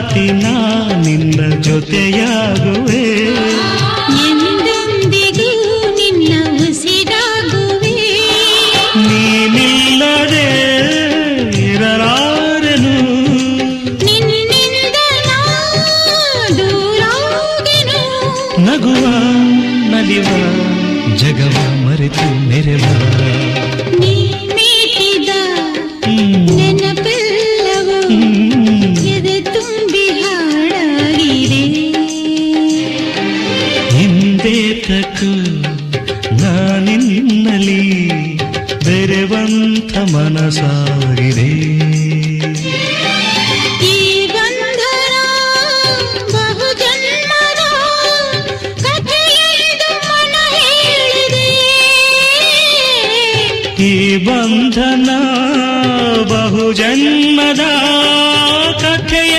ರಾತಿ ನಾ ನಿನ್ನ ಜೊತೆಯಾಗುವೆ, ಎಂದೆಂದಿಗೂ ನಿನ್ನ ಉಸಿರಾಗುವೆ. ನೀನಿಲ್ಲದೆ ಇರಲಾರೆನು, ನಿನ್ನಿಂದ ನಾ ದೂರಾಗೆನು. ನಗುವ ನಲಿವ ಜಗವ ಮರೆತು ಮೆರೆವ, ನೀ ಮೀಟಿದ ನೆನಪೆಲ್ಲವೂ ಎದೆ ತುಂಬಿ ಹಾಡಾಗಿದೆ. ಹಿಂದೇತಕ್ಕೂ ನಾನಿನ್ನಲಿ ಬೆರೆವಂಥ ಮನಸಾಗಿದೆ. ಈ ಬಂಧನ ಬಹುಜನ್ಮದ ಕಥೆಯೆಂದು ಮನ ಹೇಳಿದೆ. ಈ ಬಂಧನ ಬಹುಜನ್ಮದ ಕಥೆಯ